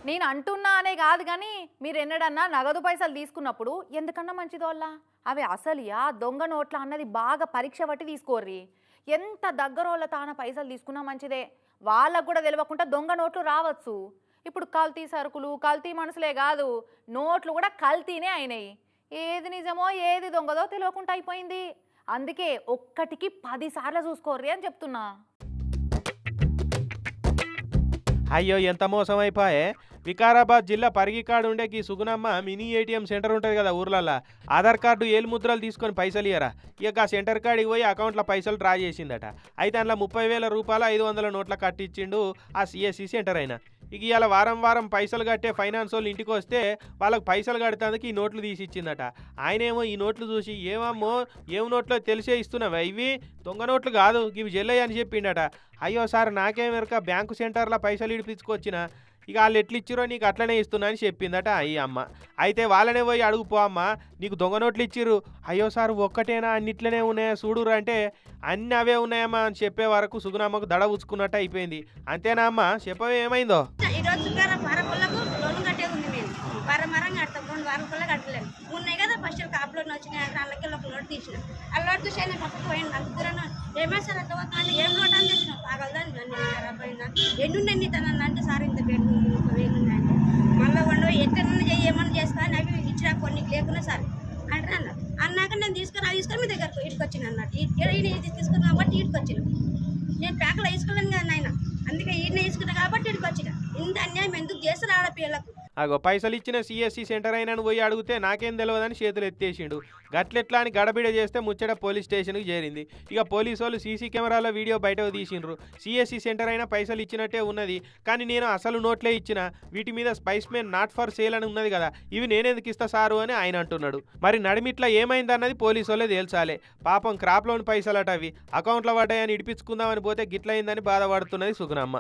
నేను అంటున్నా అనే కాదు కానీ మీరు ఎన్నడన్నా నగదు పైసలు తీసుకున్నప్పుడు ఎందుకన్నా మంచిదోళ్ళ అవి అసలియా దొంగ నోట్ల అన్నది బాగా పరీక్ష పట్టి తీసుకోర్రి. ఎంత దగ్గరోళ్ళ తాన పైసలు తీసుకున్నా మంచిదే. వాళ్ళకు కూడా తెలియకుండా దొంగ నోట్లు రావచ్చు. ఇప్పుడు కల్తీ సరుకులు కల్తీ మనుషులే కాదు, నోట్లు కూడా కల్తీనే అయినాయి. ఏది నిజమో ఏది దొంగదో తెలియకుండా అయిపోయింది. అందుకే ఒక్కటికి 10 సార్లు చూసుకోర్రి అని చెప్తున్నా. అయ్యో ఎంత మోసం అయిపోయే. వికారాబాద్ జిల్లా పరిగికాడు ఉండే ఈ సుగుణమ్మ మినీ ఏటీఎం సెంటర్ ఉంటుంది కదా ఊర్లల్లో, ఆధార్ కార్డు ఏలు ముద్రలు తీసుకొని పైసలు ఇయ్యరా. ఇక ఆ సెంటర్ కాడికి పోయి అకౌంట్లో పైసలు డ్రా చేసిందట. అయితే అందులో 30,000 రూపాయలు 500 నోట్ల కట్టించిండు ఆ సిఎస్సి సెంటర్ అయినా. ఇక ఇలా వారం వారం పైసలు కట్టే ఫైనాన్స్ వాళ్ళు ఇంటికి వస్తే వాళ్ళకి పైసలు కట్టేందుకు ఈ నోట్లు తీసి ఇచ్చిందట. ఆయనేమో ఈ నోట్లు చూసి ఏమమ్మో ఏం నోట్లో తెలిసే ఇస్తున్నావా, ఇవి దొంగ నోట్లు కాదు ఇవి జల్లయ్య అని చెప్పిండట. అయ్యో సార్ నాకేమెరక బ్యాంకు సెంటర్లో పైసలు ఇడిపించుకొచ్చిన, ఇక వాళ్ళు ఎట్లు ఇచ్చిరో నీకు అట్లనే ఇస్తున్నా అని చెప్పిందట ఈ అమ్మ. అయితే వాళ్ళనే పోయి అడుగుపో అమ్మ నీకు దొంగ నోట్లు ఇచ్చిర్రు. అయ్యో సార్ ఒక్కటేనా అన్నిట్లనే ఉన్నాయా చూడురు అంటే అన్ని అవే ఉన్నాయమ్మా అని చెప్పే వరకు సుగుణమ్మకు దడ ఉచ్చుకున్నట్టు అయిపోయింది. అంతేనా అమ్మ చెప్పవే ఏమైందో. కట్టలేదు ఉన్నాయి కదా ఫస్ట్ కాపులో వచ్చినాయి అంటే అల్లకి ఒక నోట్ తీసిన ఆ నోట్ చూసి ఆయన పక్కకు పోయింది. నలుగురు ఏమే సార్ అట్లా పోతాను ఏం నోట్ అని తెచ్చిన పాగలదాన్ని నన్ను ఖరాబ్ అయిందా ఎన్నుండి తనని అంటే సార్ ఇంత పేరు 30,000 ఉన్నాయంటే మళ్ళీ వండు ఎట్లా ఏమన్నా చేస్తా అని అవి ఇచ్చినా కొన్ని లేకున్నా సార్ అంటే అన్నారు. అన్నాక నేను తీసుకొని మీ దగ్గరకు ఇటుకు వచ్చిన అన్నట్టు ఈయన తీసుకున్నా కాబట్టి ఇటుకు వచ్చిన నేను ప్యాక్లో వేసుకోలేను కదా నాయన, అందుకే ఈయన వేసుకున్నా కాబట్టి ఇటుకు వచ్చిన. ఇంత అన్యాయం ఎందుకు చేస్తారు ఆడపిల్లలకు. అగో పైసలు ఇచ్చిన సిఎస్సి సెంటర్ అయినా పోయి అడిగితే నాకేం తెలియదని చేతులు ఎత్తేసిండు. గట్లెట్లా అని గడబిడ చేస్తే ముచ్చట పోలీస్ స్టేషన్కి చేరింది. ఇక పోలీసు వాళ్ళు సీసీ కెమెరాలో వీడియో బయటకు తీసిండ్రు. సిఎస్సి సెంటర్ అయినా పైసలు ఇచ్చినట్టే ఉన్నది, కానీ నేను అసలు నోట్లే ఇచ్చిన, వీటి మీద spice men not for sale అని ఉన్నది కదా, ఇవి నేనెందుకు ఇస్తా సారు అని ఆయన అంటున్నాడు. మరి నడిమిట్లా ఏమైందన్నది పోలీసు వాళ్ళే తేల్చాలి. పాపం క్రాప్ లోన్ పైసలట అవి అకౌంట్లో పడ్డాయని ఇడిపించుకుందామని పోతే గిట్లయిందని బాధపడుతున్నది సుగుణమ్మ.